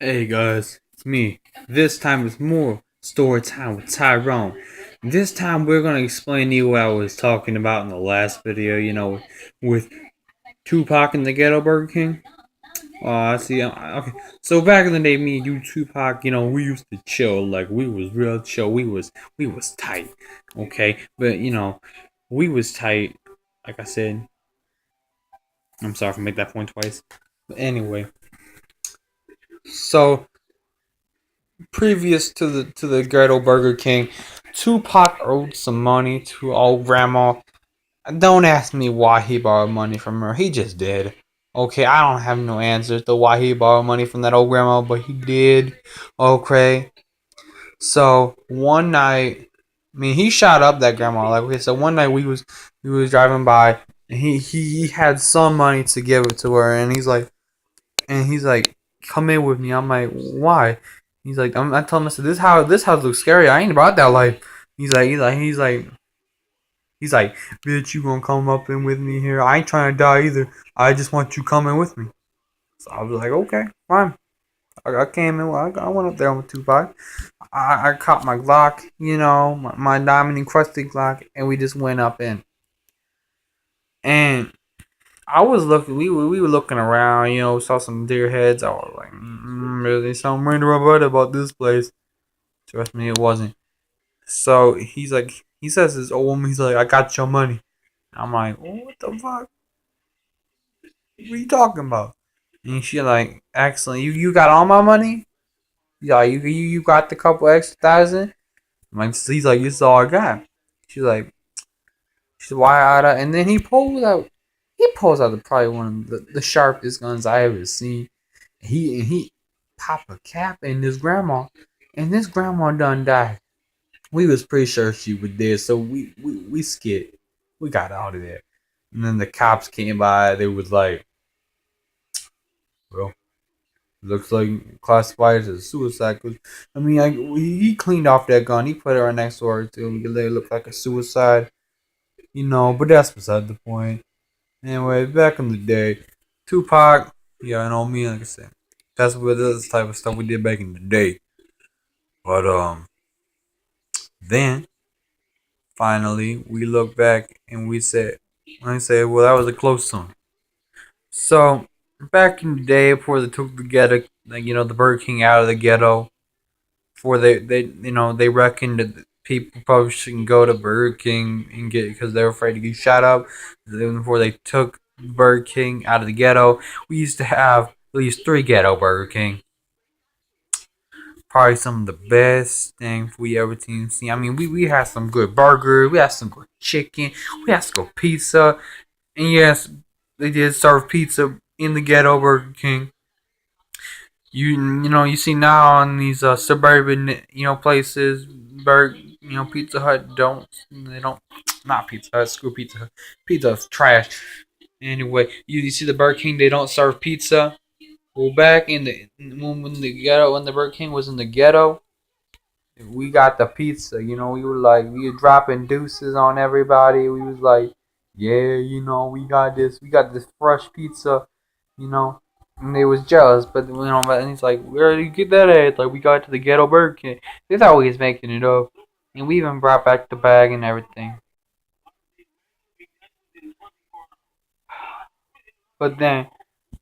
Hey guys, it's me. This time it's more story time with Tyrone. This time we're gonna explain to you what I was talking about in the last video, with Tupac and the Ghetto Burger King. I see. Okay, so back in the day, me and you, Tupac, we used to chill. Like we was real chill. We was tight. Okay, but we was tight. Like I said, I'm sorry for making that point twice. But anyway, so previous to the Ghetto Burger King, Tupac owed some money to old grandma. Don't ask me why he borrowed money from her. He just did. Okay, I don't have no answers to why he borrowed money from that old grandma, but he did. Okay. So one night, I mean, he shot up that grandma. Like okay, so one night we was driving by, and he had some money to give it to her, and he's like, come in with me. I'm like, why? He's like, I tell him, I said, this house looks scary. I ain't about that life. He's like, bitch, you gonna come up in with me here? I ain't trying to die either. I just want you coming with me. So I was like, okay, fine. I came in. I went up there with Tupac. I caught my Glock, my diamond encrusted Glock, and we just went up in. And I was looking. We were looking around. Saw some deer heads. I was like, really something right about this place. Trust me, it wasn't. So he's like, he says this old woman. He's like, I got your money. I'm like, what the fuck? What are you talking about? And she like, excellent. You got all my money? Yeah, you got the couple extra thousand. I'm like, he's like, this is all I got. She's like, why out? And then he pulls out probably one of the sharpest guns I ever seen. He pop a cap in this grandma, and this grandma done died. We was pretty sure she was dead, so we skid. We got out of there. And then the cops came by. They was like, well, looks like classified as a suicide. Cause, I mean, he cleaned off that gun. He put it right next to her to make it look like a suicide. But that's beside the point. Anyway, back in the day, Tupac, yeah, me, like I said, that's what this type of stuff we did back in the day. But then finally we look back and I said, well, that was a close one. So back in the day, before they took the ghetto, like, the Burger King out of the ghetto, before they reckoned that people probably shouldn't go to Burger King and get because they were afraid to get shot up. Then before they took Burger King out of the ghetto, we used to have at least 3 ghetto Burger King. Probably some of the best things we ever seen. I mean, we had some good burgers, we had some good chicken, we had some good pizza, and yes, they did serve pizza in the ghetto Burger King. You see now on these suburban places, Pizza Hut don't not Pizza Hut, screw Pizza Hut. Pizza's trash. Anyway, you see the Burger King, they don't serve pizza. Well, back in the when the Burger King was in the ghetto, we got the pizza. We were dropping deuces on everybody. We was like, yeah, we got this fresh pizza, you know. And they was jealous, but he's like, where did you get that at? Like, we got to the ghetto Burger King. He's always making it up, and we even brought back the bag and everything. But then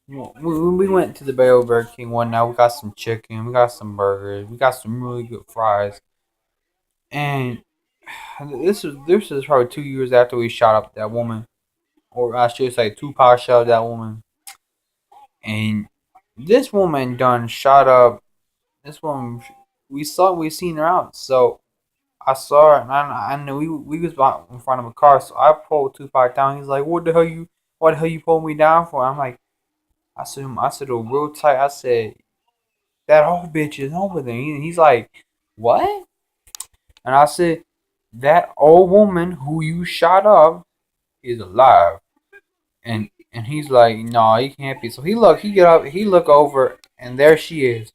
when we went to the Burger King one night, we got some chicken, we got some burgers, we got some really good fries, and this is probably 2 years after we shot up that woman, or I should say Tupac shot that woman, and this woman done shot up. This woman, we seen her out, so I saw her and I knew we was in front of a car, so I pulled Tupac down. He's like, what the hell you pulled me down for? I'm like, I said real tight. I said that old bitch is over there. He's like, what? And I said, that old woman who you shot up is alive. And he's like, no, he can't be. So he get up, he look over, and there she is.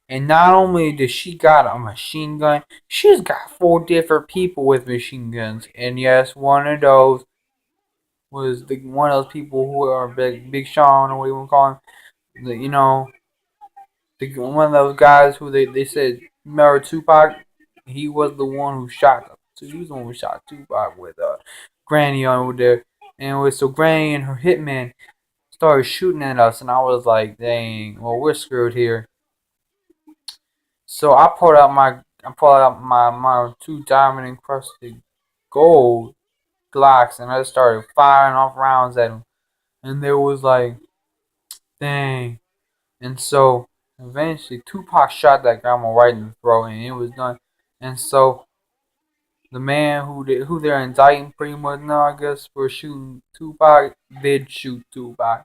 And not only does she got a machine gun, she's got 4 different people with machine guns. And yes, one of those was one of those people who are Big Sean, or what you want to call him. one of those guys who they said remember Tupac. He was the one who shot. He was the one who shot Tupac with Granny over there, and it was so Granny and her hitman started shooting at us, and I was like, dang, well we're screwed here. So I pulled out my two diamond encrusted gold Glocks, and I started firing off rounds at him, and there was like, dang. And so eventually Tupac shot that grandma right in the throat, and it was done. And so the man who they're indicting pretty much now, I guess, for shooting Tupac did shoot Tupac.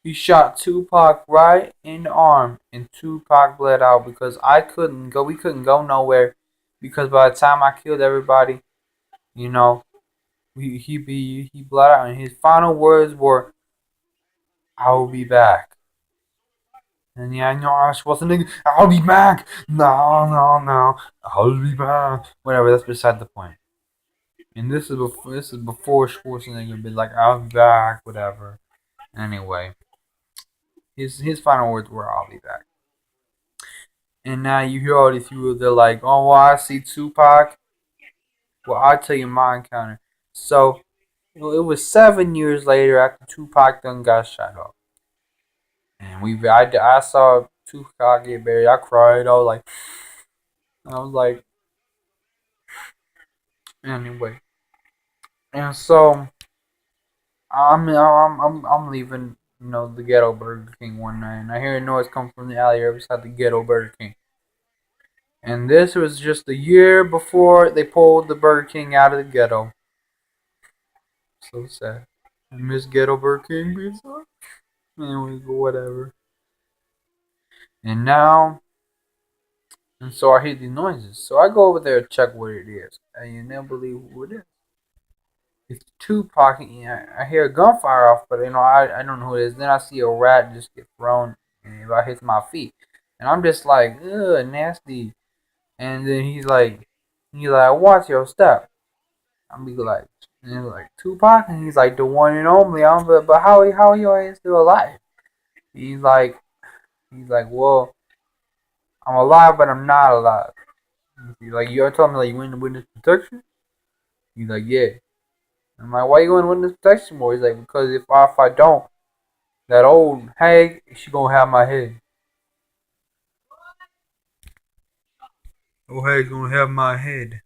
He shot Tupac right in the arm, and Tupac bled out because I couldn't go. We couldn't go nowhere because by the time I killed everybody, you know, he bled out, and his final words were, "I will be back." And yeah, no, I wasn't. I'll be back. No, no, no. I'll be back. Whatever. That's beside the point. And this is before Schwarzenegger been like, "I'll be back." Whatever. Anyway, his final words were, "I'll be back." And now you hear all these people. They're like, "Oh, well, I see Tupac." Well, I'll tell you my encounter. So it was 7 years later after Tupac done got shot up, and I saw Tupac get buried. I cried. I was like, anyway. And so I'm leaving, the ghetto Burger King one night, and I hear a noise come from the alley right beside the ghetto Burger King. And this was just a year before they pulled the Burger King out of the ghetto. So sad. I miss ghetto Burger King pizza. Anyway, but whatever. And now, and so I hear these noises. So I go over there to check what it is, and you never believe who it is. It's Tupac. I hear a gunfire off, but I don't know who it is. Then I see a rat just get thrown, and it about hits my feet, and I'm just like, ugh, nasty. And then he's like, watch your step. I'm be like, and he's like Tupac, and he's like the one and only. But how your ass still alive? He's like, well, I'm alive, but I'm not alive. He's like, you ever told me like you went into witness protection? He's like, yeah. I'm like, why you going to witness protection for? He's like, because if I don't, that old hag, she gonna have my head. Old hag gonna have my head.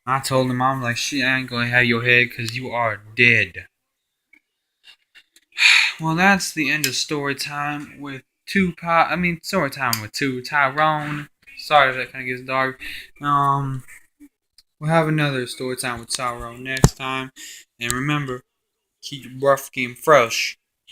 I told him, I'm like, she ain't gonna have your head because you are dead. Well, that's the end of story time with story time with Tyrone. Sorry if that kind of gets dark. We'll have another story time with Tyrone next time. And remember, keep your breath game fresh.